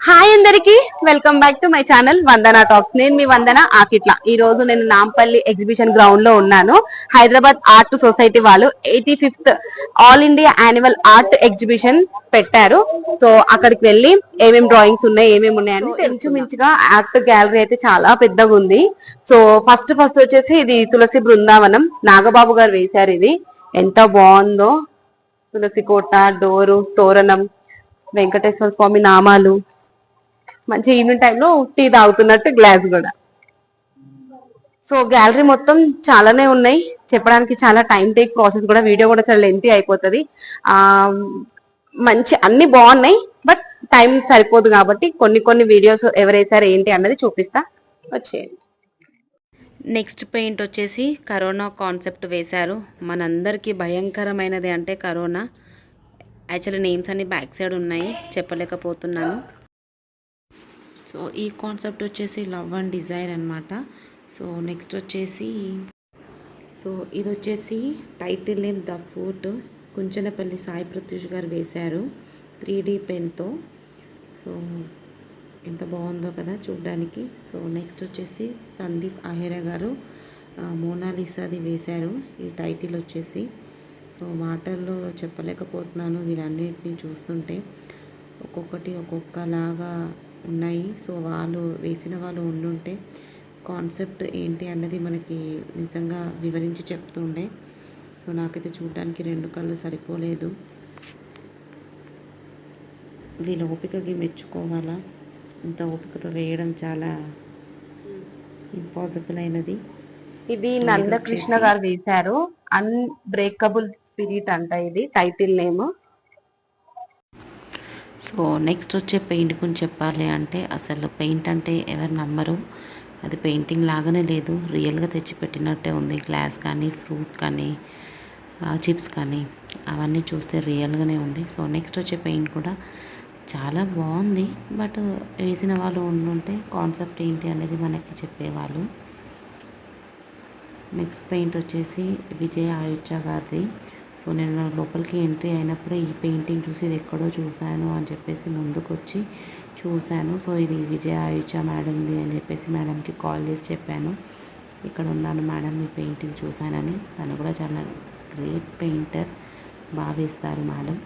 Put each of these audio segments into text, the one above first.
Hi అందరికి, welcome back to my channel Vandana talks. నేను మీ వందన ఆకిట్ల. ఈ రోజు నేను నాంపల్లి ఎగ్జిబిషన్ గ్రౌండ్ లో ఉన్నాను. హైదరాబాద్ ఆర్ట్ సొసైటీ వాళ్ళు 85th all India annual art exhibition పెట్టారు. సో అక్కడికి వెళ్ళి ఏమేమి డ్రాయింగ్స్ ఉన్నాయి, ఏమేమి ఉన్నాయని ఇంచుమించుగా ఆర్ట్ గ్యాలరీ అయితే చాలా పెద్దగా ఉంది. సో ఫస్ట్ వచ్చేసి ఇది తులసి బృందావనం, నాగబాబు గారు వేశారు. ఇది ఎంత బాగుందో, తులసి కోట, డోరు, తోరణం, వెంకటేశ్వర స్వామి నామాలు, మంచి ఈవినింగ్ టైంలో టీ తాగుతున్నట్టు గ్లాస్ కూడా. సో గ్యాలరీ మొత్తం చాలానే ఉన్నాయి, చెప్పడానికి చాలా టైం టేక్ ప్రాసెస్ కూడా, వీడియో కూడా చాలా లెంతీ అయిపోతుంది. ఆ మంచి అన్ని బాగున్నాయి, బట్ టైం సరిపోదు కాబట్టి కొన్ని వీడియోస్ ఎవరైతే ఏంటి అన్నది చూపిస్తా, వచ్చేయండి. నెక్స్ట్ పెయింట్ వచ్చేసి కరోనా కాన్సెప్ట్ వేశారు. మనందరికీ భయంకరమైనది అంటే కరోనా. యాక్చువల్లీ నేమ్స్ అన్ని బ్యాక్ సైడ్ ఉన్నాయి, చెప్పలేకపోతున్నాను. సో ఈ కాన్సెప్ట్ వచ్చేసి లవ్ అండ్ డిజైర్ అనమాట. సో నెక్స్ట్ వచ్చేసి ఇది వచ్చేసి title name the fort, Kunchanapalli Sai Pratyush గారు వేశారు 3D పెన్తో. సో ఎంత బాగుందో కదా చూడ్డానికి. సో నెక్స్ట్ వచ్చేసి సందీప్ ఆహేరా గారు మోనాలిసాది వేశారు. ఈ టైటిల్ వచ్చేసి సో మాటల్లో చెప్పలేకపోతున్నాను వీళ్ళన్నిటిని చూస్తుంటే, ఒక్కొక్కటి ఒక్కొక్కలాగా ఉన్నాయి. సో వాళ్ళు వేసిన వాళ్ళు ఉండుంటే కాన్సెప్ట్ ఏంటి అన్నది మనకి నిజంగా వివరించి చెప్తుండే. సో నాకైతే చూడడానికి 2 కళ్ళు సరిపోలేదు. వీళ్ళ ఓపికకి మెచ్చుకోవాలా, ఇంత ఓపికతో వేయడం చాలా ఇంపాసిబుల్ అయినది. ఇది నందకృష్ణ గారు వేశారు, అన్బ్రేకబుల్ స్పిరిట్ అంట ఇది టైటిల్ నేమ్. సో నెక్స్ట్ వచ్చే పెయింట్ గురించి చెప్పాలి అంటే, అసలు పెయింట్ అంటే ఎవరు నమ్మరు, అది పెయింటింగ్ లాగానే లేదు, రియల్గా తెచ్చిపెట్టినట్టే ఉంది. గ్లాస్ కానీ, ఫ్రూట్ కానీ, చిప్స్ కానీ అవన్నీ చూస్తే రియల్గానే ఉంది. సో నెక్స్ట్ వచ్చే పెయింట్ కూడా చాలా బాగుంది, బట్ వేసిన వాళ్ళు ఉండుంటే కాన్సెప్ట్ ఏంటి అనేది మనకి చెప్పేవాళ్ళు. నెక్స్ట్ పెయింట్ వచ్చేసి విజయ ఆయుచ్చ గారిది. సో నేను లోపలికి ఎంట్రీ అయినప్పుడే ఈ పెయింటింగ్ చూసి ఇది ఎక్కడో చూశాను అని చెప్పేసి ముందుకు వచ్చి చూశాను. సో ఇది విజయ ఆయుచ్చ మేడంది అని చెప్పేసి మేడంకి కాల్ చేసి చెప్పాను, ఇక్కడ ఉన్నాను మేడం, ఈ పెయింటింగ్ చూశానని. తను కూడా చాలా గ్రేట్ పెయింటర్, బాగా వేస్తారు మేడం.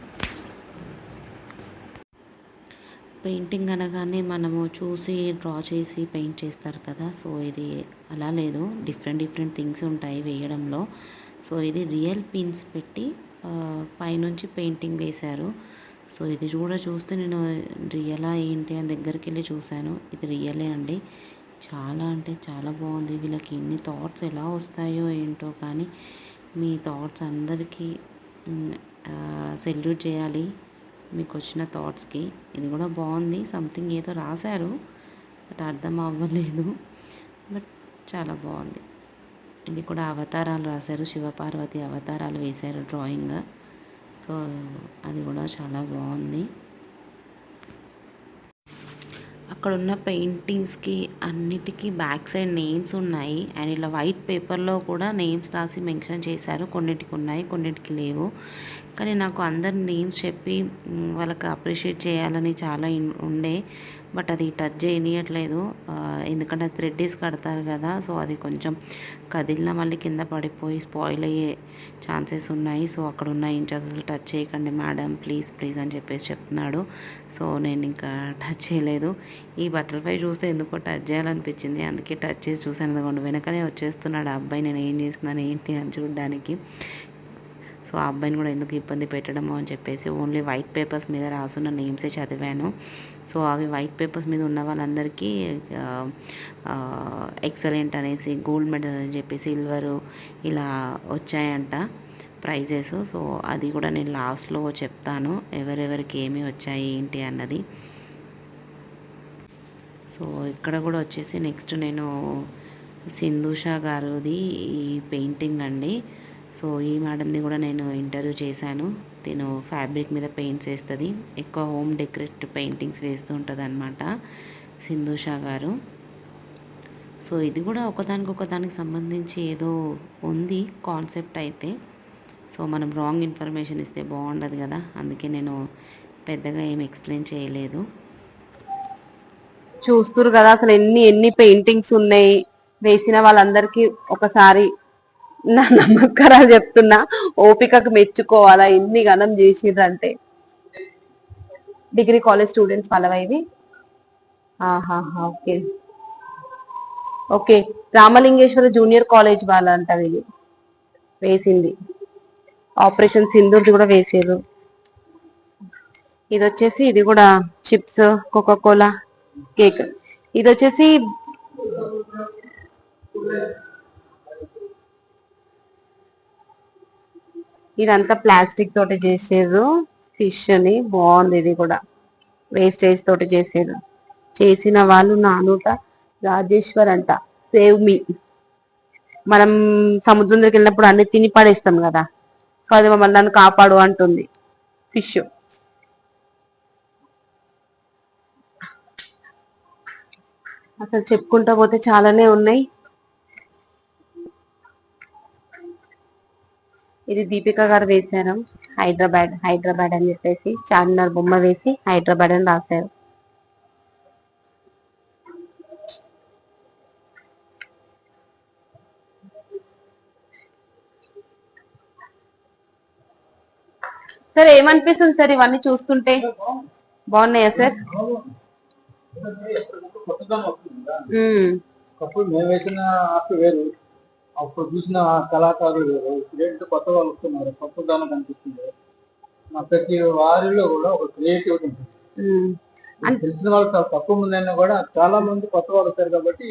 పెయింటింగ్ అనగానే మనము చూసి డ్రా చేసి పెయింట్ చేస్తారు కదా, సో ఇది అలా లేదు, డిఫరెంట్ థింగ్స్ ఉంటాయి వేయడంలో. సో ఇది రియల్ పిన్స్ పెట్టి పైనుంచి పెయింటింగ్ వేశారు. సో ఇది కూడా చూస్తే నేను రియలా ఏంటి అని దగ్గరికి వెళ్ళి చూశాను, ఇది రియలే అండి. చాలా అంటే చాలా బాగుంది. వీళ్ళకి ఎన్ని థాట్స్ ఎలా వస్తాయో ఏంటో, కానీ మీ థాట్స్ అందరికీ సెల్యూట్ చేయాలి, మీకు వచ్చిన థాట్స్కి. ఇది కూడా బాగుంది, సంథింగ్ ఏదో రాశారు బట్ అర్థం అవ్వలేదు, బట్ చాలా బాగుంది. ఇది కూడా అవతారాలు రాశారు, శివపార్వతి అవతారాలు వేశారు డ్రాయింగ్. సో అది కూడా చాలా బాగుంది. అక్కడ ఉన్న పెయింటింగ్స్కి అన్నిటికీ బ్యాక్ సైడ్ నేమ్స్ ఉన్నాయి, అండ్ ఇలా వైట్ పేపర్లో కూడా నేమ్స్ రాసి మెన్షన్ చేశారు. కొన్నిటికి ఉన్నాయి, కొన్నిటికి లేవు. కానీ నాకు అందరి నేమ్స్ చెప్పి వాళ్ళకి అప్రిషియేట్ చేయాలని చాలా ఉండే, బట్ అది టచ్ చేయనియట్లేదు, ఎందుకంటే థ్రెడ్డీస్ కడతారు కదా. సో అది కొంచెం కదిలిన మళ్ళీ కింద పడిపోయి స్పాయిల్ అయ్యే ఛాన్సెస్ ఉన్నాయి. సో అక్కడ ఉన్న ఇన్ఛార్జెస్ టచ్ చేయకండి మేడం, ప్లీజ్ అని చెప్పేసి చెప్తున్నాడు. సో నేను ఇంకా టచ్ చేయలేదు. ఈ బటర్ఫ్లై చూస్తే ఎందుకో టచ్ చేయాలనిపించింది, అందుకే టచ్ చేసి చూసాను. అందుకోండి వెనకనే వచ్చేస్తున్నాడు ఆ అబ్బాయి, నేను ఏం చేస్తున్నాను ఏంటి అని చూడడానికి. సో ఆ అబ్బాయిని కూడా ఎందుకు ఇబ్బంది పెట్టడము అని చెప్పేసి ఓన్లీ వైట్ పేపర్స్ మీద రాసున్న నేమ్సే చదివాను. సో అవి వైట్ పేపర్స్ మీద ఉన్న వాళ్ళందరికీ ఎక్సలెంట్ అనేసి, గోల్డ్ మెడల్ అని చెప్పి, సిల్వరు ఇలా వచ్చాయంట ప్రైజెస్. సో అది కూడా నేను లాస్ట్లో చెప్తాను, ఎవరెవరికి ఏమి వచ్చాయి ఏంటి అన్నది. సో ఇక్కడ కూడా వచ్చేసి నెక్స్ట్ నేను సింధుషా గారిది ఈ పెయింటింగ్ అండి. సో ఈ మేడంని కూడా నేను ఇంటర్వ్యూ చేశాను. తిను ఫ్యాబ్రిక్ మీద పెయింట్స్ వేస్తుంది, ఎక్కువ హోమ్ డెకరేట్ పెయింటింగ్స్ వేస్తూ ఉంటుంది అనమాట సింధుషా గారు. సో ఇది కూడా ఒకదానికి సంబంధించి ఏదో ఉంది కాన్సెప్ట్ అయితే. సో మనం రాంగ్ ఇన్ఫర్మేషన్ ఇస్తే బాగుండదు కదా, అందుకే నేను పెద్దగా ఏం ఎక్స్ప్లెయిన్ చేయలేదు. చూస్తురు కదా అసలు ఎన్ని ఎన్ని పెయింటింగ్స్ ఉన్నాయి. వేసిన వాళ్ళందరికీ ఒకసారి నా నమస్కారాలు చెప్తున్నా. ఓపికకు మెచ్చుకోవాలా ఎన్ని గణం చేసిర్రంటే. డిగ్రీ కాలేజ్ స్టూడెంట్స్ వాళ్ళవా ఇవి? ఆహాహా, okay okay. Ramalingeswara junior college వాళ్ళంట ఇది వేసింది. ఆపరేషన్ సింధూర్ది కూడా వేసారు. ఇది వచ్చేసి ఇది కూడా చిప్స్, కోకో కోలా, కేక్. ఇది వచ్చేసి ఇదంతా ప్లాస్టిక్ తోటి చేసారు. ఫిష్ అని బాగుంది. ఇది కూడా వేస్టేజ్ తోటి చేసారు. చేసిన వాళ్ళు నానుట రాజేశ్వర్ అంట. Save me. మనం సముద్రం దగ్గరికి వెళ్ళినప్పుడు అన్ని తిని పడేస్తాం కదా, సో అది మమ్మల్ని నన్ను కాపాడు అంటుంది ఫిష్. అసలు చెప్పుకుంటా పోతే చాలానే ఉన్నాయి. ఇది దీపిక గారు వేశారు. హైదరాబాద్ హైదరాబాద్ అని చెప్పేసి చార్మినార్ బొమ్మ వేసి హైదరాబాద్ అని రాశారు. సార్ ఏమనిపిస్తుంది సార్ ఇవన్నీ చూస్తుంటే? బాగున్నాయా సార్? అప్పుడు మేము వేసిన ఆర్ట్ వేరు, అప్పుడు చూసిన కళాకారులు వేరు, ఇప్పుడేంటో కొత్త వాళ్ళు వస్తున్నారు, కొత్తదనం కనిపిస్తుంది. మా ప్రతి వారిలో కూడా ఒక క్రియేటివిటీ ఉంటుంది. తెలిసిన వాళ్ళు చాలా తక్కువ మంది అయినా కూడా చాలా మంది కొత్త వాళ్ళు వచ్చారు కాబట్టి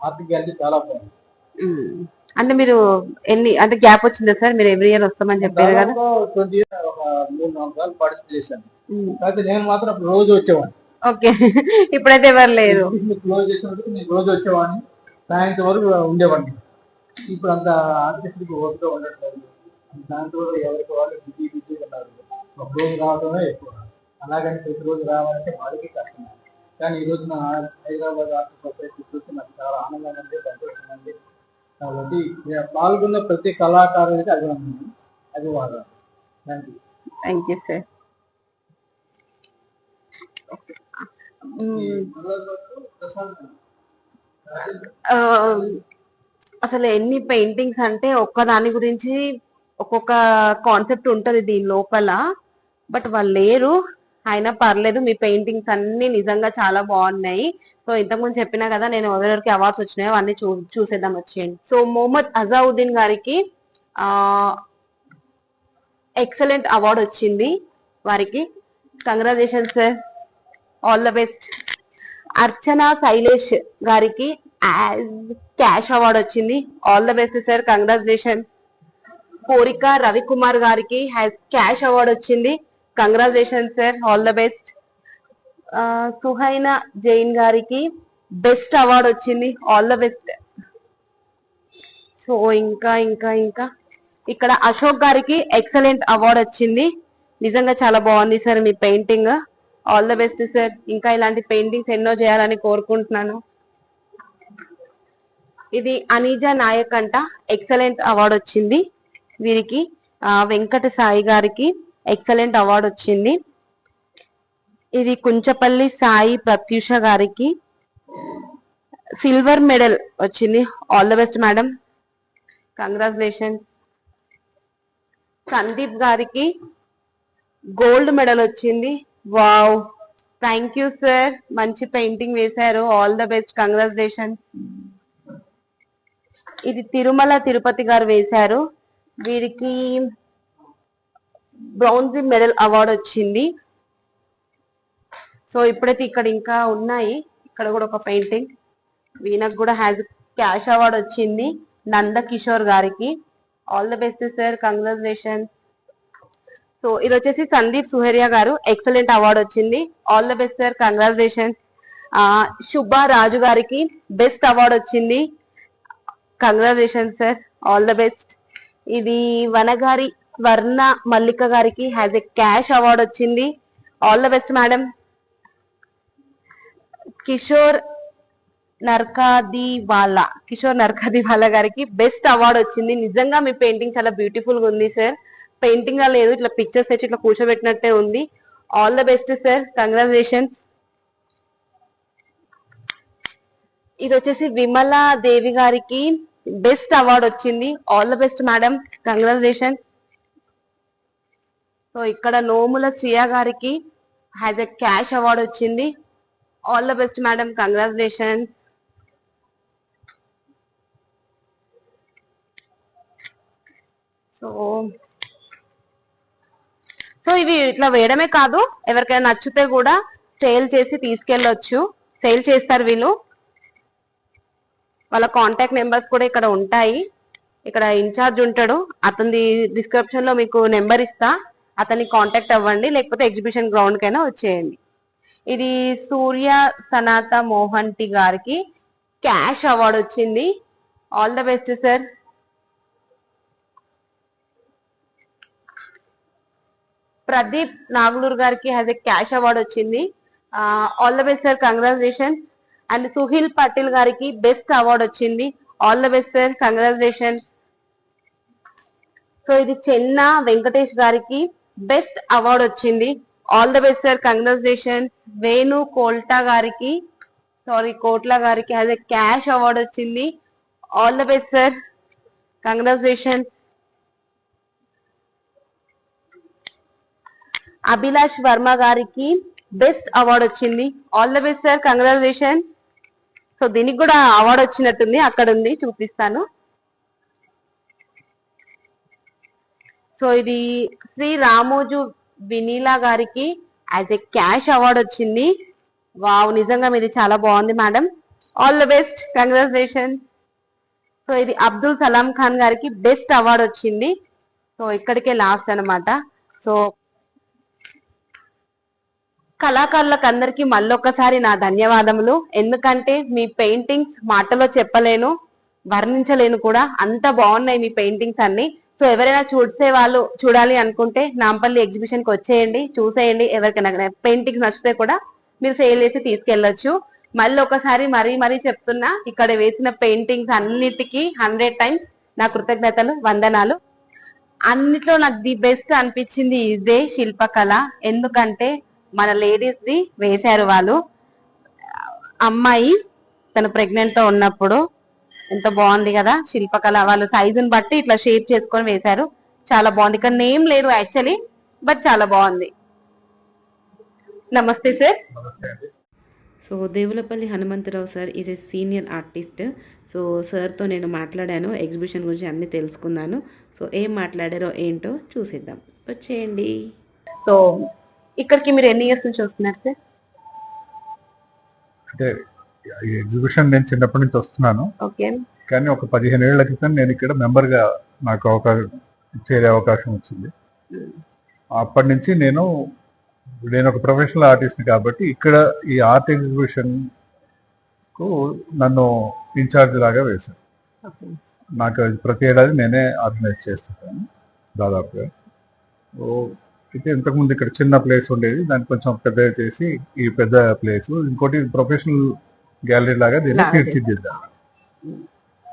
ఆర్ట్ గ్యాలరీ చాలా బాగుంది. అంటే మీరు ఎన్ని అంటే గ్యాప్ వచ్చిందా సార్? మీరు ఎవ్రీ ఇయర్ వస్తామని చెప్పారు కదా. 20 years ఒక 3-4 సార్లు పార్టిసిపేట్ చేశాను. అయితే నేను మాత్రం అప్పుడు రోజు వచ్చేవాడిని. ఓకే, ఇప్పుడైతే ఎవరు లేరు. క్లోజ్ చేసినప్పుడు నేను రోజు వచ్చేవాడిని, సాయంత్రం వరకు ఉండేవాడిని. ఇప్పుడు అంత ఆర్టిస్ట్కి ఓపిక ఉండట్లేదు. దాంట్లో ఎవరికి వాళ్ళు బిజీ బిజీ ఉన్నారు. ఒక రోజు రావడమే ఎక్కువ. అలాగని ప్రతిరోజు రావాలంటే వారికి కష్టం. కానీ ఈ రోజు నా హైదరాబాద్ ఆర్ట్ సొసైటీ చూసి నాకు చాలా ఆనందంగా ఉంది, సంతోషంగా ఉంది. కాబట్టి పాల్గొన్న ప్రతి కళాకారుడికి అభినందన, అభివాదాలు. Thank you sir. అసలు ఎన్ని పెయింటింగ్స్ అంటే ఒక్క దాని గురించి ఒక్కొక్క కాన్సెప్ట్ ఉంటది దీని లోపల. బట్ వాళ్ళు లేరు, అయినా పర్లేదు. మీ పెయింటింగ్స్ అన్ని నిజంగా చాలా బాగున్నాయి. సో ఇంతకుముందు చెప్పినా కదా నేను ఎవరెవరికి అవార్డ్స్ వచ్చినాయో అన్ని చూసేద్దాం వచ్చేయండి. సో మొహమ్మద్ అజావుద్దీన్ గారికి ఎక్సలెంట్ అవార్డు వచ్చింది వారికి. Congratulation sir, all the best. Archana Shailesh గారికి క్యాష్ అవార్డు వచ్చింది. All the best sir, congratulation. Korika Ravikumar గారికి క్యాష్ అవార్డు వచ్చింది. Congratulation sir, all the best. Suhaina Jain గారికి బెస్ట్ అవార్డు వచ్చింది. All the best. సో ఇంకా ఇంకా ఇంకా ఇక్కడ అశోక్ గారికి ఎక్సలెంట్ అవార్డు వచ్చింది. నిజంగా చాలా బాగుంది సార్ మీ painting. All the best sir. ఇంకా ఇలాంటి పెయింటింగ్స్ ఎన్నో చేయాలని కోరుకుంటున్నాను. ఇది అనీజా నాయక్ అంట, ఎక్సలెంట్ అవార్డు వచ్చింది వీరికి. వెంకట సాయి గారికి ఎక్సలెంట్ అవార్డు వచ్చింది. ఇది కుంచపల్లి సాయి ప్రత్యూష గారికి సిల్వర్ మెడల్ వచ్చింది. All the best madam, congratulation. Sandeep గారికి గోల్డ్ మెడల్ వచ్చింది. వావ్, థ్యాంక్ యూ సార్, మంచి పెయింటింగ్ వేశారు. All the best, congratulation. ఇది తిరుమల తిరుపతి గారు వేశారు. వీరికి బ్రౌన్జీ మెడల్ అవార్డు వచ్చింది. సో ఇప్పుడైతే ఇక్కడ ఇంకా ఉన్నాయి. ఇక్కడ కూడా ఒక పెయింటింగ్ వీళ్ళకి కూడా క్యాష్ అవార్డు వచ్చింది, నంద కిషోర్ గారికి. All the best sir, congratulation. So ఇది వచ్చేసి సందీప్ సుహరియా గారు, ఎక్సలెంట్ అవార్డు వచ్చింది. All the best sir, congratulation. Shubha Raju గారికి బెస్ట్ అవార్డు వచ్చింది. Congratulation sir, all the best. ఇది వనగారి స్వర్ణ మల్లిక గారికి క్యాష్ అవార్డు వచ్చింది. All the best madam. Kishore Narkadiwala గారికి బెస్ట్ అవార్డు వచ్చింది. నిజంగా మీ పెయింటింగ్ చాలా బ్యూటిఫుల్ గా ఉంది సార్. పెయింటింగ్ గా లేదు, ఇట్లా పిక్చర్స్ తెచ్చి ఇట్లా కూర్చోబెట్టినట్టే ఉంది. All the best sir, congratulations. ఇది వచ్చేసి విమలా దేవి గారికి బెస్ట్ అవార్డ్ వచ్చింది. All the best madam, congratulations. So ఇక్కడ నోముల శ్రియ గారికి హ్యాజ్ ఎ క్యాష్ అవార్డ్ వచ్చింది. All the best madam, congratulations. So so ఇవి ఇట్లా వేయడమే కాదు, ఎవరికైనా నచ్చితే కూడా సేల్ చేసి తీసుకెళ్ళొచ్చు. సేల్ చేస్తారు వీళ్ళు. వాళ్ళ కాంటాక్ట్ నెంబర్స్ కూడా ఇక్కడ ఉంటాయి. ఇక్కడ ఇన్ఛార్జ్ ఉంటాడు, అతని డిస్క్రిప్షన్ లో మీకు నెంబర్ ఇస్తా, అతన్ని కాంటాక్ట్ అవ్వండి, లేకపోతే ఎగ్జిబిషన్ గ్రౌండ్ కైనా వచ్చేయండి. ఇది సూర్య సనాత మోహంటి గారికి క్యాష్ అవార్డ్ వచ్చింది. All the best sir. Pradeep Naguluru గారికి హ్యాజ్ ఎ క్యాష్ అవార్డ్ వచ్చింది. All the best sir, congratulations. And Suhil Patel గారికి బెస్ట్ అవార్డ్ వచ్చింది. All the best sir, congratulations. So ఇది చెన్న వెంకటేష్ గారికి బెస్ట్ అవార్డ్ వచ్చింది. All the best sir, congratulations. Venu Kolta గారికి కోట్లా గారికి హ్యాజ్ ఎ క్యాష్ అవార్డ్ వచ్చింది. All the best sir, congratulations. Abhilash Varma గారికి బెస్ట్ అవార్డ్ వచ్చింది. All the best sir, congratulations. So దీనికి కూడా అవార్డు వచ్చినట్టుంది, అక్కడ ఉంది, చూపిస్తాను. సో ఇది శ్రీ రామోజు వినీలా గారికి యాజ్ ఎ క్యాష్ అవార్డ్ వచ్చింది. వావ్, నిజంగా మీది చాలా బాగుంది madam. All the best, congratulations. So ఇది అబ్దుల్ సలాం ఖాన్ గారికి బెస్ట్ అవార్డ్ వచ్చింది. సో ఇక్కడికే లాస్ట్ అనమాట. సో కళాకారులకు అందరికి మళ్ళొక్కసారి నా ధన్యవాదములు. ఎందుకంటే మీ పెయింటింగ్స్ మాటలో చెప్పలేను, వర్ణించలేను కూడా, అంత బాగున్నాయి మీ పెయింటింగ్స్ అన్ని. సో ఎవరైనా చూసే వాళ్ళు చూడాలి అనుకుంటే నాంపల్లి ఎగ్జిబిషన్ కి వచ్చేయండి, చూసేయండి. ఎవరికైనా పెయింటింగ్స్ నచ్చితే కూడా మీరు సేల్ చేసి తీసుకెళ్లొచ్చు. మళ్ళీ ఒకసారి మరీ చెప్తున్నా, ఇక్కడ వేసిన పెయింటింగ్స్ అన్నిటికీ 100 టైమ్స్ నా కృతజ్ఞతలు, వందనాలు. అన్నిట్లో నాకు ది బెస్ట్ అనిపించింది ఇదే శిల్పకళ. ఎందుకంటే మన లేడీస్ ది వేశారు వాళ్ళు. అమ్మాయి తను ప్రెగ్నెంట్ తో ఉన్నప్పుడు ఎంత బాగుంది కదా శిల్పకళ. వాళ్ళు సైజుని బట్టి ఇట్లా షేప్ చేసుకొని వేశారు, చాలా బాగుంది. ఇక్కడ నేమ్ లేదు యాక్చువల్లీ, బట్ చాలా బాగుంది. నమస్తే sir. So Devulapalli Hanumantharao sir is a senior artist. So సార్తో నేను మాట్లాడాను, ఎగ్జిబిషన్ గురించి అన్నీ తెలుసుకున్నాను. సో ఏం మాట్లాడారో ఏంటో చూసేద్దాం, వచ్చేయండి. సో ఇక్కడికి మీరు ఎన్ని ఇయర్స్ నుంచి వస్తున్నారు సార్? అంటే ఈ ఎగ్జిబిషన్ నేను చిన్నప్పటి నుంచి వస్తున్నాను. ఓకే. కానీ ఒక 15 ఏళ్ల క్రితం నేను ఇక్కడ మెంబర్గా నాకు చేరే అవకాశం వచ్చింది. అప్పటి నుంచి నేను ఒక ప్రొఫెషనల్ ఆర్టిస్ట్ కాబట్టి ఇక్కడ ఈ ఆర్ట్ ఎగ్జిబిషన్ కు నన్ను ఇన్ఛార్జ్ లాగా వేశాను. నాకు ప్రతి ఏడాది నేనే ఆర్గనైజ్ చేస్తుంటాను దాదాపుగా. అయితే ఇంతకుముందు ఇక్కడ చిన్న ప్లేస్ ఉండేది, దాన్ని కొంచెం పెద్దగా చేసి ఈ పెద్ద ప్లేస్ ఇంకోటి ప్రొఫెషనల్ గ్యాలరీ లాగా దీన్ని తీర్చిదిద్దాను.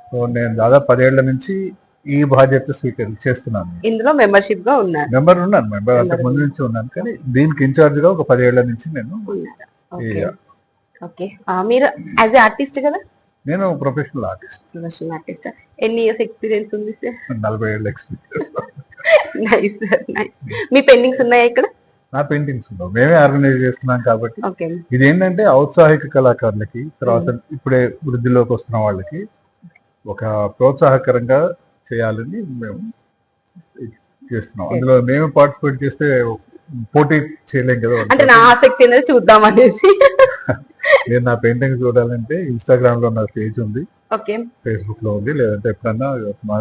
సో నేను దాదాపు 10 ఏళ్ల నుంచి ఈ బాధ్యత చేస్తున్నాను. ఇందులో మెంబర్షిప్ గా ఉన్నాను. మెంబర్ అంతకు ముందు నుంచి ఉన్నాను, కానీ దీనికి ఇన్ఛార్జ్ గా ఒక 10 ఏళ్ల నుంచి నేను. ఓకే. మీరు యాజ్ ఆర్టిస్ట్ కదా? నేను ప్రొఫెషనల్ ఆర్టిస్ట్. ఎన్ని ఇయర్స్ ఎక్స్పీరియన్స్ ఉంది సార్? 40 ఏళ్ళ ఎక్స్పీరియన్స్. Nice sir, nice. మీ పెయింటింగ్స్ ఉన్నాయా ఇక్కడ? నా పెయింటింగ్స్ ఉండవు, మేమే ఆర్గనైజ్ చేస్తున్నాం కాబట్టి. ఇది ఏంటంటే ఔత్సాహిక కళాకారులకి, తర్వాత ఇప్పుడే వృద్ధిలోకి వస్తున్న వాళ్ళకి ఒక ప్రోత్సాహకరంగా చేయాలని మేము చేస్తున్నాం. అందులో మేము పార్టిసిపేట్ చేస్తే పోటీ చేయలేం కదా. అంటే నా ఆసక్తి అనేది చూద్దాం అనేసి. నేను నా పెయింటింగ్ చూడాలంటే ఇన్స్టాగ్రామ్ లో నా పేజ్ ఉంది, ఓకే, ఫేస్బుక్ లో ఉంది, లేదంటే ఎప్పుడన్నా మా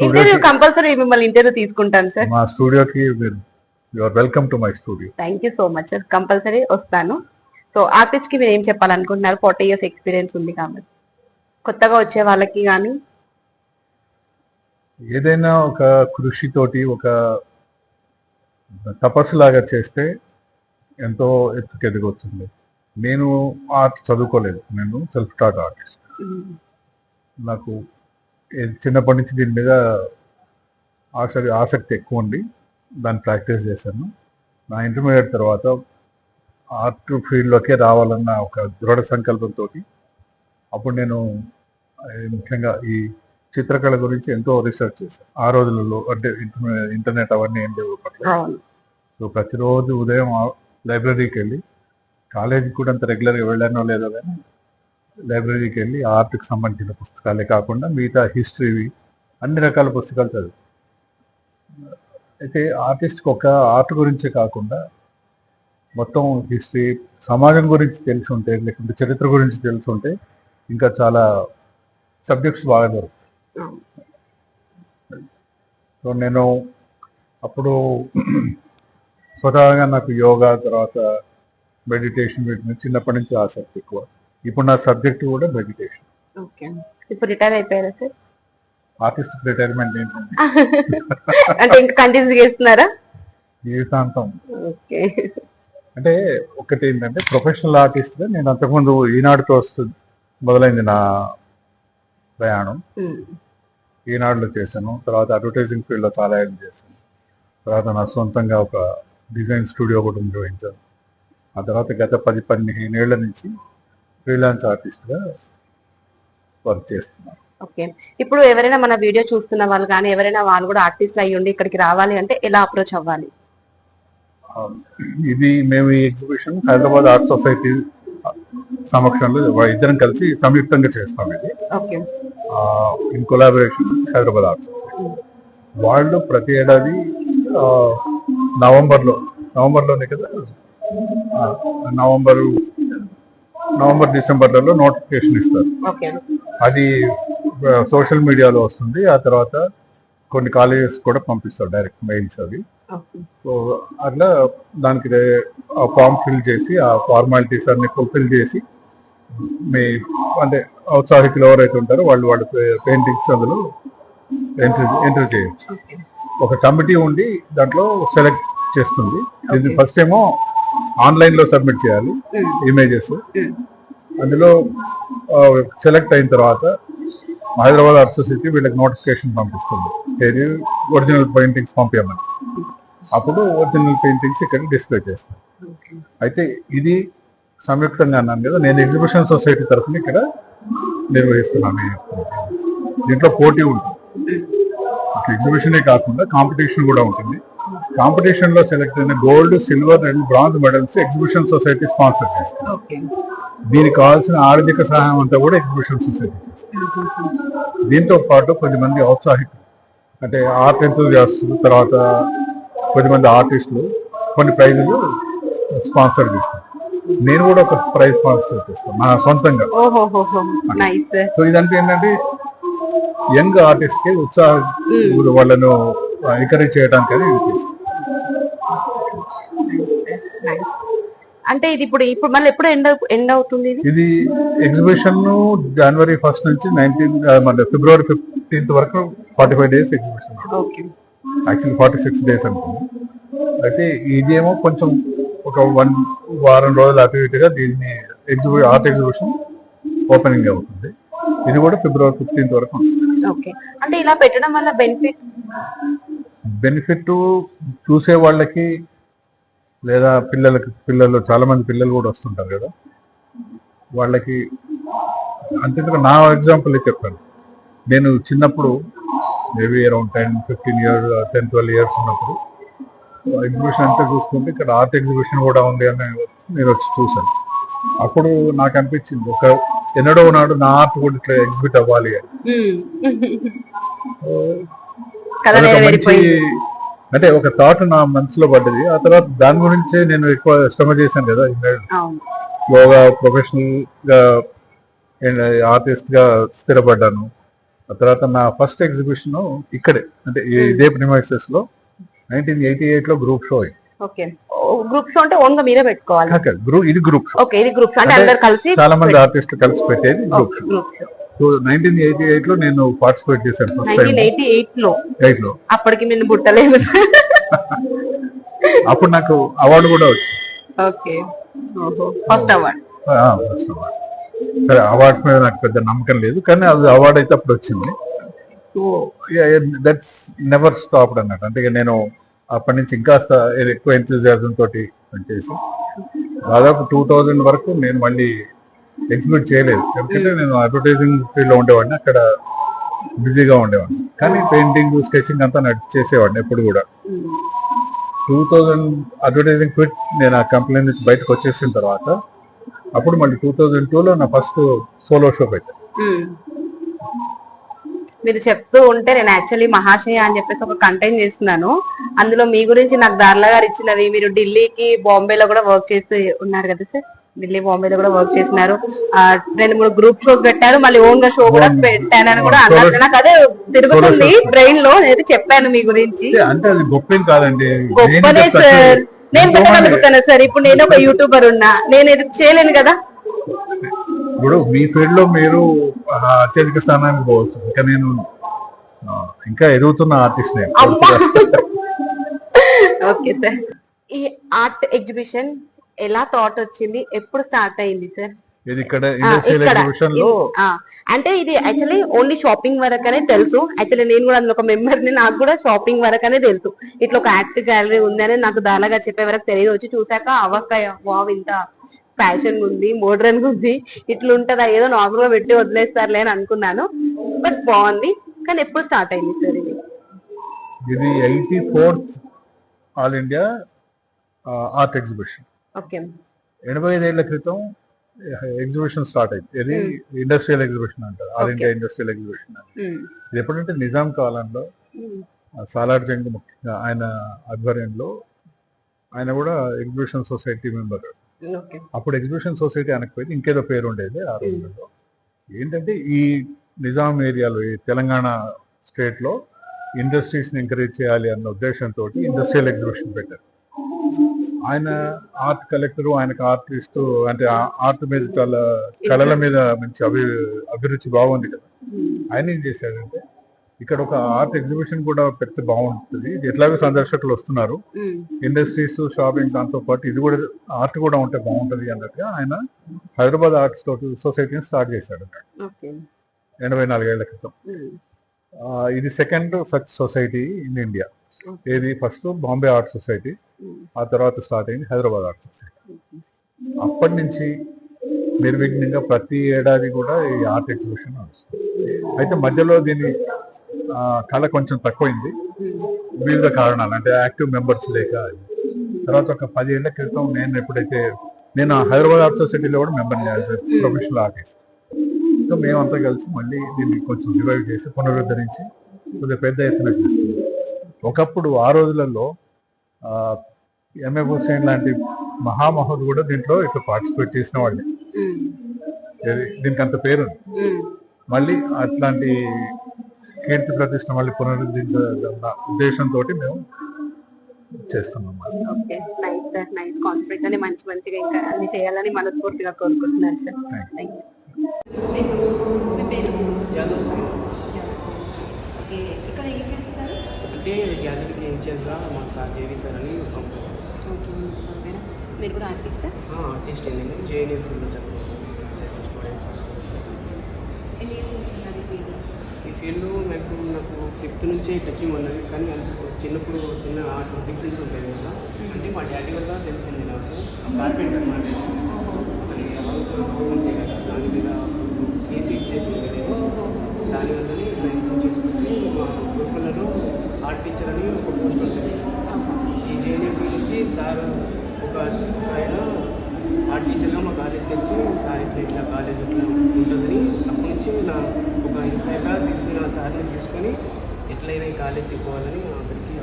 ఇంటర్వ్యూ కంపల్సరీ మిమ్మల్ని ఇంటర్వ్యూ తీసుకుంటాను సార్. మా స్టూడియోకి you are welcome to my studio. Thank you so much sir, compulsory వస్తాను. సో ఆర్టిస్ట్ కి మీరు ఏం చెప్పాలనుకుంటున్నారు? 40 ఇయర్స్ ఎక్స్పీరియన్స్ ఉంది కాబట్టి కొత్తగా వచ్చే వాళ్ళకి కానీ ఏదైనా ఒక కృషితోటి ఒక తపస్సు లాగా చేస్తే ఎంతో ఎత్తుకు ఎదగొచ్చింది. నేను ఆర్ట్ చదువుకోలేదు, నేను సెల్ఫ్ టాట్ ఆర్టిస్ట్. నాకు చిన్నప్పటి నుంచి దీని మీద ఆసక్తి ఎక్కువ ఉండి దాన్ని ప్రాక్టీస్ చేశాను. నా ఇంటర్మీడియట్ తర్వాత ఆర్ట్ ఫీల్డ్లోకే రావాలన్న ఒక దృఢ సంకల్పంతో అప్పుడు నేను ముఖ్యంగా ఈ చిత్రకళ గురించి ఎంతో రీసెర్చ్ చేశాను ఆ రోజులలో. అంటే ఇంటర్నెట్ అవన్నీ ఏం లేవు అప్పట్లో. సో ప్రతిరోజు ఉదయం లైబ్రరీకి వెళ్ళి, కాలేజీకి కూడా అంత రెగ్యులర్గా వెళ్ళానో లేదో కానీ లైబ్రరీకి వెళ్ళి ఆర్ట్కి సంబంధించిన పుస్తకాలే కాకుండా మిగతా హిస్టరీవి అన్ని రకాల పుస్తకాలు చదివి. అయితే ఆర్టిస్ట్కి ఒక ఆర్ట్ గురించే కాకుండా మొత్తం హిస్టరీ, సమాజం గురించి తెలిసి ఉంటే, లేకుంటే చరిత్ర గురించి తెలిసి ఉంటే ఇంకా చాలా సబ్జెక్ట్స్ బాగా దొరుకుతాయి. సో నేను అప్పుడు స్వతహాగా నాకు యోగా, తర్వాత మెడిటేషన్ వీటి మీద చిన్నప్పటి నుంచి ఆసక్తి ఎక్కువ. ఇప్పుడు నా సబ్జెక్ట్ కూడా మెడిటేషన్. ఓకే, ఇప్పుడు రిటైర్ అయిపోయారా సార్? ఆర్టిస్ట్ రిటైర్మెంట్ ఏంటంటే అంటే ఇంకా కంటిన్యూ చేస్తున్నారా జీవితాంతం? ఓకే. అంటే ఒకటి ఏంటంటే ప్రొఫెషనల్ ఆర్టిస్ట్గా నేను అంతకుముందు ఈనాడుతో మొదలైంది నా ప్రయాణం. ఈనాడులో చేశాను, తర్వాత అడ్వర్టైజింగ్ ఫీల్డ్లో చాలా ఏళ్ళు చేశాను, తర్వాత నా సొంతంగా ఒక డిజైన్ స్టూడియో కూడా నిర్వహించాను. ఆ తర్వాత గత 10-15 ఏళ్ల నుంచి ఫ్రీలాన్స్ ఆర్టిస్ట్గా వర్క్ చేస్తున్నాను. ఓకే, ఇప్పుడు ఎవరైనా మన వీడియో చూస్తున్న వాళ్ళు కానీ ఎవరైనా వాళ్ళు కూడా ఆర్టిస్ట్లు అయ్యి ఉండి ఇక్కడికి రావాలి అంటే ఎలా అప్రోచ్ అవ్వాలి? ఇది మేము ఈ ఎగ్జిబిషన్ హైదరాబాద్ ఆర్ట్ సొసైటీ సమక్షంలో ఇద్దరం కలిసి సంయుక్తంగా చేస్తాం. ఇది okay, in collaboration Hyderabad art society. వాళ్ళు ప్రతి ఏడాది నవంబర్లోనే కదా, నవంబర్ డిసెంబర్లలో నోటిఫికేషన్ ఇస్తారు. ఓకే, అది సోషల్ మీడియాలో వస్తుంది. ఆ తర్వాత కొన్ని కాలేజెస్ కూడా పంపిస్తారు డైరెక్ట్ మెయిల్స్ అవి. సో అట్లా దానికి ఫామ్ ఫిల్ చేసి ఆ ఫార్మాలిటీస్ అన్ని ఫుల్ఫిల్ చేసి మీ అంటే ఔత్సాహికులు ఎవరైతే ఉంటారో వాళ్ళ పెయింటింగ్స్ అందులో ఎంటర్ చేయొచ్చు. ఒక కమిటీ ఉండి దాంట్లో సెలెక్ట్ చేస్తుంది. ఇది ఫస్ట్ ఏమో ఆన్లైన్లో సబ్మిట్ చేయాలి ఇమేజెస్. అందులో సెలెక్ట్ అయిన తర్వాత హైదరాబాద్ ఆర్ట్ సొసైటీ వీళ్ళకి నోటిఫికేషన్ పంపిస్తుంది, ఏది ఒరిజినల్ పెయింటింగ్స్ పంపించమని. అప్పుడు ఒరిజినల్ పెయింటింగ్స్ ఇక్కడ డిస్ప్లే చేస్తాం. అయితే ఇది సంయుక్తంగా అన్నాను కదా, నేను ఎగ్జిబిషన్ సొసైటీ తరఫున ఇక్కడ నిర్వహిస్తున్నాను. దీంట్లో పోటీ ఉంటుంది, ఎగ్జిబిషనే కాకుండా కాంపిటీషన్ కూడా ఉంటుంది. కాంపిటీషన్ లో సెలెక్ట్ అయిన gold, silver and bronze medals exhibition society sponsor చేస్తుంది. దీనికి కావాల్సిన ఆర్థిక సహాయం అంతా కూడా ఎగ్జిబిషన్ సొసైటీ చేస్తుంది. దీంతో పాటు కొద్దిమంది ఔత్సాహికులు అంటే ఆర్ట్ ఎంతూజియాస్టులు, తర్వాత కొద్దిమంది ఆర్టిస్టులు కొన్ని ప్రైజులు స్పాన్సర్ చేస్తారు. నేను కూడా ఒక ప్రైజ్ స్పాన్సర్ చేస్తాను నా సొంతంగా. సో ఇదంతా ఏంటంటే యంగ్ ఆర్టిస్ట్ కి ఉత్సాహం, వాళ్ళను ఎంకరేజ్ చేయడానికి అది చేస్తాను. అంటే ఇది ఇప్పుడు మళ్ళీ ఎప్పుడు ఎండ్ అవుతుంది? ఇది ఎగ్జిబిషన్ జనవరి 1 నుంచి ఫిబ్రవరి 15 వరకు 45 days ఎగ్జిబిషన్. యాక్చువల్లీ 46 days అనుకుంది. అయితే ఇదేమో కొంచెం ఒక 1 వారం రోజులు అటు ఇటుగా దీన్ని ఆర్ట్ ఎగ్జిబిషన్ ఓపెనింగ్ అవుతుంది. ఇది కూడా ఫిబ్రవరి 15 వరకు ఉంటుంది. అంటే ఇలా పెట్టడం వల్ల బెనిఫిట్ చూసే వాళ్ళకి లేదా పిల్లలు చాలా మంది పిల్లలు కూడా వస్తుంటారు కదా, వాళ్ళకి అంతేకాక నా ఎగ్జాంపుల్ చెప్పాను. నేను చిన్నప్పుడు మేబీ అరౌండ్ 10-12 years ఉన్నప్పుడు ఎగ్జిబిషన్ అంతా చూసుకుంటే ఇక్కడ ఆర్ట్ ఎగ్జిబిషన్ కూడా ఉంది అని నేను వచ్చి చూసాను. అప్పుడు నాకు అనిపించింది ఎన్నడో నాడు నా ఆర్ట్ కూడా ఇట్లా ఎగ్జిబిట్ అవ్వాలి అని. అంటే ఒక థాట్ నా మనసులో పడ్డది. ఆ తర్వాత దాని గురించే నేను ఎక్కువ శ్రమ చేశాను కదా. యోగా ప్రొఫెషనల్ గా ఆర్టిస్ట్ గా స్థిరపడ్డాను. ఆ తర్వాత నా ఫస్ట్ ఎగ్జిబిషన్ ఇక్కడే, అంటే ఇదే ప్రిమైసెస్ లో 1988 లో గ్రూప్ షో. గ్రూప్ షో అంటే ఓన్ గా మీరే పెట్టుకోవాలి? ఇది గ్రూప్ షో. ఇది గ్రూప్ షో అంటే అందరూ కలిసి చాలా మంది ఆర్టిస్టులు కలిసి పెట్టేది గ్రూప్ షో. సో 1988 లో నేను పార్టిసిపేట్ చేశాను ఫస్ట్ టైం. 1988 లో అప్పటికి నేను పుట్టలేదు. అప్పుడు నాకు అవార్డు కూడా వచ్చింది. First award. సరే, అవార్డ్స్ మీద నాకు పెద్ద నమ్మకం లేదు, కానీ అది అవార్డు అయితే అప్పుడు వచ్చింది. సో దట్స్ నెవర్ స్టాప్డ్ అన్నట్టు. అంటే నేను అప్పటి నుంచి ఇంకా ఎక్కువ ఎంతూజియాజం తోటి పనిచేసి దాదాపు 2000 వరకు నేను మళ్ళీ ఎగ్జిబిట్ చేయలేదు, ఎందుకంటే నేను అడ్వర్టైజింగ్ ఫీల్డ్ లో ఉండేవాడిని, అక్కడ బిజీగా ఉండేవాడిని. కానీ పెయింటింగ్, స్కెచింగ్ అంతా చేసేవాడిని ఎప్పుడు కూడా. 2000 అడ్వర్టైజింగ్ క్విట్ నేను ఆ కంపెనీ నుంచి బయటకు వచ్చేసిన తర్వాత అప్పుడు మళ్ళీ 2002లో నా ఫస్ట్ సోలో షో పెట్టాను. మీరు చెప్తూ ఉంటే నేను యాక్చువల్లీ మహాశయ అని చెప్పేసి ఒక కంటెంట్ చేస్తున్నాను. అందులో మీ గురించి నాకు దార్లా గారు ఇచ్చినవి, మీరు ఢిల్లీకి బాంబేలో కూడా వర్క్ చేసి ఉన్నారు కదా సార్, ఢిల్లీ బాంబేలో కూడా వర్క్ చేసినారు. 2-3 గ్రూప్ షోస్ పెట్టారు, మళ్ళీ ఓన్ గా షో కూడా పెట్టానని కూడా అన్నారు. నాకు అదే తిరుగుతుంది బ్రెయిన్ లో, నేను చెప్పాను మీ గురించి. అంటే అది గొప్పేం కాదండి, గొప్పనే సార్, నేను పెట్టగలుగుతాను సార్. ఇప్పుడు నేను ఒక యూట్యూబర్ ఉన్నా, నేను ఇది చేయలేను కదా. ఇప్పుడు మీ ఫీల్డ్ లో మీరు అత్యధిక స్థానానికి పోవచ్చు, ఇంకా నేను ఇంకా ఎదుగుతున్న ఆర్టిస్ట్. ఓకే సార్, ఈ ఆర్ట్ ఎగ్జిబిషన్ ఎలా థాట్ వచ్చింది, ఎప్పుడు స్టార్ట్ అయింది సార్? ఇక్కడ ఇండస్ట్రియల్ ఎగ్జిబిషన్ లో అంటే ఇది యాక్చువల్లీ ఓన్లీ షాపింగ్ వరకనే తెలుసు. యాక్చువల్లీ నేను కూడా అందులో ఒక మెంబర్ ని, నాకు కూడా షాపింగ్ వరకనే తెలుసు. ఇట్లా ఒక యాక్ట్ గ్యాలరీ ఉంది అని నాకు దాలాగా చెప్పే వరకు తెలియదు. వచ్చి చూసాక అవకాయ వావ్, ఇంత ఫ్యాషన్ ఉంది, మోడర్న్ ఉంది, ఇట్లా ఉంటదా, ఏదో నార్మల్ గా పెట్టి వదిలేస్తారులే అని అనుకున్నాను. బట్ బాగుంది. కానీ ఎప్పుడు స్టార్ట్ అయింది సార్ ఇది? ఇది 84th all India art exhibition. Okay, 85 ఏళ్ల క్రితం ఎగ్జిబిషన్ స్టార్ట్ అయింది. ఇది ఇండస్ట్రియల్ ఎగ్జిబిషన్ అంటారు, ఆల్ ఇండియా ఇండస్ట్రియల్ ఎగ్జిబిషన్ అంటే. ఇది ఎప్పుడంటే నిజాం కాలంలో సాలార్ జంగ్ ముఖ్యంగా ఆయన ఆధ్వర్యంలో, ఆయన కూడా ఎగ్జిబిషన్ సొసైటీ మెంబర్. అప్పుడు ఎగ్జిబిషన్ సొసైటీ అనకపోయింది, ఇంకేదో పేరు ఉండేది ఆ రోజుల్లో. ఏంటంటే ఈ నిజాం ఏరియాలో, ఈ తెలంగాణ స్టేట్ లో ఇండస్ట్రీస్ ని ఎంకరేజ్ చేయాలి అన్న ఉద్దేశంతో ఇండస్ట్రియల్ ఎగ్జిబిషన్ పెట్టారు. ఆయన ఆర్ట్ కలెక్టర్, ఆయనకు ఆర్టిస్ట్ అంటే ఆర్ట్ మీద చాలా కళల మీద మంచి అభిరుచి బాగుంది కదా. ఆయన ఏం చేశాడంటే ఇక్కడ ఒక ఆర్ట్ ఎగ్జిబిషన్ కూడా పెడితే బాగుంటుంది, ఎట్లాగో సందర్శకులు వస్తున్నారు, ఇండస్ట్రీస్, షాపింగ్, దాంతో పాటు ఇది కూడా ఆర్ట్ కూడా ఉంటే బాగుంటది అన్నట్టుగా ఆయన హైదరాబాద్ ఆర్ట్స్ సొసైటీని స్టార్ట్ చేశాడు 84 ఏళ్ల క్రితం. ఇది second such society in India. ఏది ఫస్ట్ బాంబే ఆర్ట్ సొసైటీ, ఆ తర్వాత స్టార్ట్ అయింది హైదరాబాద్ ఆర్ట్ సొసైటీ. అప్పటి నుంచి నిర్విఘ్నంగా ప్రతి ఏడాది కూడా ఈ ఆర్ట్ ఎగ్జిబిషన్ నడుస్తుంది. అయితే మధ్యలో దీని కళ కొంచెం తక్కువైంది, వివిధ కారణాలు, అంటే యాక్టివ్ మెంబర్స్ లేక. తర్వాత ఒక 10 ఏళ్ల క్రితం నేను హైదరాబాద్ ఆర్ట్ సొసైటీలో కూడా మెంబర్ని, ప్రొఫెషనల్ ఆర్టిస్ట్. సో మేమంతా కలిసి మళ్ళీ దీన్ని కొంచెం రివైవ్ చేసి పునరుద్ధరించి కొద్దిగా పెద్ద ఎత్తున చేస్తుంది. ఒకప్పుడు ఆ రోజులలో ఎంఎఫ్ హుస్సేన్ లాంటి మహామహులు కూడా దీంట్లో ఇట్లా పార్టిసిపేట్ చేసిన వాళ్ళే. దీనికి అంత పేరు. మళ్ళీ అట్లాంటి కీర్తి ప్రతిష్ట మళ్ళీ పునరుద్ధరించాలన్న ఉద్దేశంతో మేము చేస్తున్నాం. మంచి మంచిగా ఇంకా అన్ని చేయాలని మనస్ఫూర్తిగా కోరుకుంటున్నాను సార్. థ్యాంక్ ఓకే, ఇక్కడ ఏం చేస్తారు అంటే గ్యాలరీకి ఏం చేస్తా మాకు సార్ జేవి సార్ అని మీరు కూడా ఆర్టిస్టా? ఆర్టిస్ట్ అండి, జేఎన్యూ ఫీల్డ్లో చదువుతున్నాను స్టూడెంట్ ఫస్ట్. ఎన్ని ఇయర్స్ నుంచి ఉన్నారు ఈ ఫీల్డ్లో? ఈ ఫీల్డ్లో నాకు 5th నుంచే టచింగ్ ఉన్నది, కానీ చిన్నప్పుడు చిన్న ఆర్ట్ డిఫరెంట్ ఉంటుంది కదా. అంటే మా డాడీ వల్ల తెలిసింది నాకు, కార్పెంటర్ మాట అది హౌస్ ఉంటాయి కదా, దాని మీద ఏసీ ఇచ్చేది నేను, దానివల్లనే ఇట్లా ఇంప్రూవ్ చేసుకుంటే మా గురుకులలో ఆర్ట్ టీచర్ అని ఒక పోస్ట్ ఉంటుంది. ఈ జేఎన్యూ ఫీల్డ్ నుంచి సార్ ఒక ఆయన ఆర్ట్ టీచర్గా మా కాలేజ్కి వచ్చి, సార్ ఇట్లా కాలేజ్ ఇట్లా ఉంటుందని అప్పటి నుంచి నా ఒక ఇన్స్పైర్గా తీసుకుని ఆ సార్ని తీసుకొని ఎట్లయినా ఈ కాలేజ్కి పోవాలని అందరికీ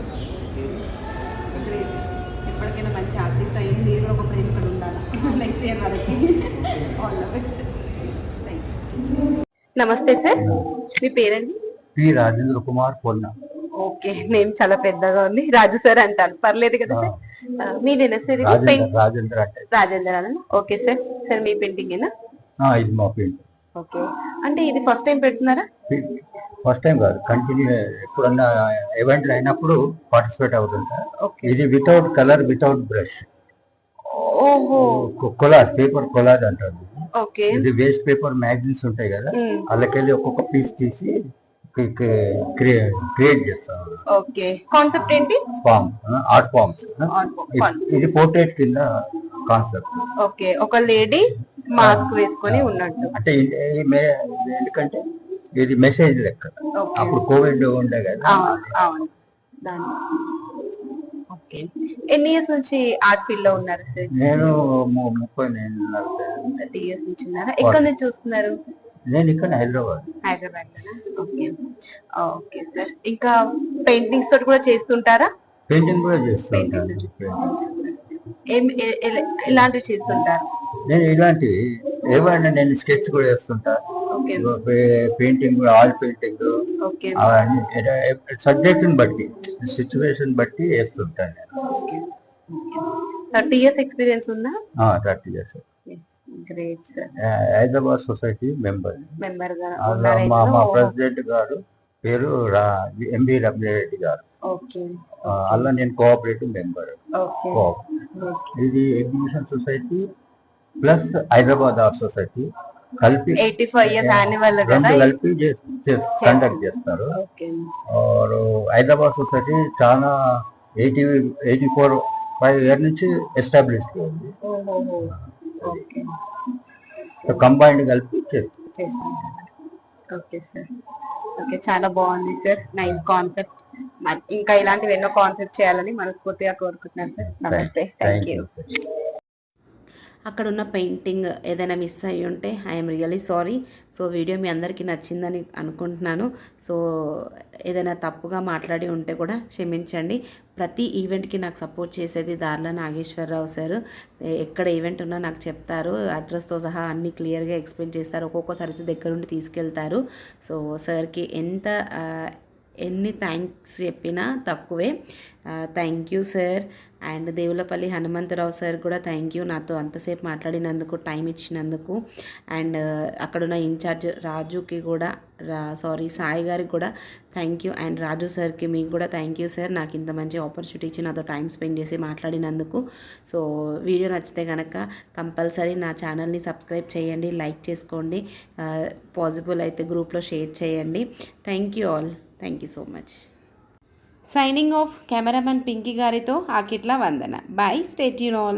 చేరి ఎప్పటికైనా మంచి ఆర్టిస్ట్ అయ్యి మీరు కూడా ఒక ఫ్రేమ్ ఇక్కడ ఉండాలి నెక్స్ట్ ఇయర్ వరకు. All the best. Thank you. నమస్తే సార్, మీ పేరండి? పి రాజేంద్ర కుమార్ పొన్న. ఓకే, నేమ్ చాలా పెద్దగా ఉంది, రాజు సార్ అంటాను, పర్లేదు కదా సార్? మీదేనా సార్ ఇది? రాజేంద్ర రాజేంద్ర అన్న. ఓకే సార్, సార్ మీ పెయింటింగ్ ఏనా? ఇది మా పెయింటింగ్. ఓకే, అంటే ఇది ఫస్ట్ టైం పెడుతున్నారా? ఫస్ట్ టైం కాదు, కంటిన్యూ ఎప్పుడన్నా ఈవెంట్లు అయినప్పుడు పార్టిసిపేట్ అవుతుంటా. ఇది వితౌట్ కలర్, వితౌట్ బ్రష్. ఓహో, కొలాజ్, పేపర్ కొలాజ్ అంటారు. ఓకే, ఇది వేస్ట్ పేపర్ మ్యాగజైన్స్ ఉంటాయి కదా, అందుకెళ్ళి ఒక్కొక్క పీస్ తీసి క్రియేట్ చేస్తాం. ఓకే, కాన్సెప్ట్ ఏంటి? Form, art forms. ఇది పోర్ట్రేట్ కింద కాన్సెప్ట్. ఓకే, ఒక లేడీ మాస్క్ వేసుకొని ఉన్నట్టు. అంటే ఎందుకంటే ఇది మెసేజ్ లెక్క. ఓకే. అప్పుడు కోవిడ్ ఉండే కదా. అవును అవును దాని. ఓకే. ఎన్ని ఇయర్స్ నుంచి ఆర్ట్ ఫీల్డ్ లో ఉన్నారు సార్? నేను 30 నేను 30 ఇయర్స్ నుంచి ఉన్నారా? ఎక్కడ నుంచి చూస్తున్నారు? నేను ఇక్కడ హైదరాబాద్. హైదరాబాద్ లోనా? ఓకే. Okay sir. ఇంకా పెయింటింగ్స్ తోటి కూడా చేస్తుంటారా? పెయింటింగ్ కూడా చేస్తుంటాను. ఎలాంటివి చేస్తుంటారు? నేను ఇలాంటివి ఏమైనా నేను స్కెచ్ కూడా వేస్తుంటా, okay. Painting, oil painting, okay. అవన్నీ సబ్జెక్ట్ బట్టి సిచ్యువేషన్ బట్టి వేస్తుంటాను నేను. ఓకే. 30 ఇయర్స్ ఎక్స్పీరియన్స్ ఉందా? 30 years. Great sir. Hyderabad society member. Member గా మా ప్రెసిడెంట్ గారు పేరు ఎంబి రమణారెడ్డి గారు. ఓకే. అలా నేను కోఆపరేటివ్ మెంబర్. ఓకే. ఇది exhibition society plus Hyderabad art society కలిపి 85 ఇయర్స్ యాన్యువల్ కదా, రెండు కలిపి కండక్ట్ చేస్తారు. ఓకే. और హైదరాబాద్ సొసైటీ చాలా 85 ఇయర్ నుంచి ఎస్టాబ్లిష్ అయింది. ఓహో. ఓకే. కంబైన్డ్ కలిపి చేస్తారు. చేసుకుంటారు. Okay sir. ఓకే, చాలా బాగుంది సార్. Nice concept. మరి ఇంకా ఇలాంటివి ఎన్నో కాన్సెప్ట్ చేయాలని మనస్ఫూర్తిగా కోరుకుంటున్నాను సార్. నమస్తే. Thank you. అక్కడ ఉన్న పెయింటింగ్ ఏదైనా మిస్ అయ్యి ఉంటే I'm really sorry. So video మీ అందరికీ నచ్చిందని అనుకుంటున్నాను. సో ఏదైనా తప్పుగా మాట్లాడి ఉంటే కూడా క్షమించండి. ప్రతి ఈవెంట్కి నాకు సపోర్ట్ చేసేది దార్ల నాగేశ్వరరావు సార్. ఎక్కడ ఈవెంట్ ఉన్నా నాకు చెప్తారు, అడ్రస్తో సహా అన్నీ క్లియర్గా ఎక్స్ప్లెయిన్ చేస్తారు. ఒక్కొక్కసారి దగ్గరుండి తీసుకెళ్తారు. సో సార్కి ఎన్ని థ్యాంక్స్ చెప్పినా తక్కువే. Thank you sir. And Devulapalli Hanumantharao sir కూడా థ్యాంక్ యూ, నాతో అంతసేపు మాట్లాడినందుకు, టైం ఇచ్చినందుకు. అండ్ అక్కడున్న ఇన్ఛార్జ్ రాజుకి కూడా సాయి గారికి కూడా థ్యాంక్ యూ. అండ్ రాజు సార్కి మీకు కూడా థ్యాంక్ యూ సార్, నాకు ఇంత మంచి ఆపర్చునిటీ ఇచ్చి నాతో టైం స్పెండ్ చేసి మాట్లాడినందుకు. సో వీడియో నచ్చితే కనుక కంపల్సరీ నా ఛానల్ని సబ్స్క్రైబ్ చేయండి, లైక్ చేసుకోండి, పాసిబుల్ అయితే గ్రూప్లో షేర్ చేయండి. Thank you all. Thank you so much. Signing off cameraman Pinky గారితో ఆకిట్ల వందన. బై. Stay tune all.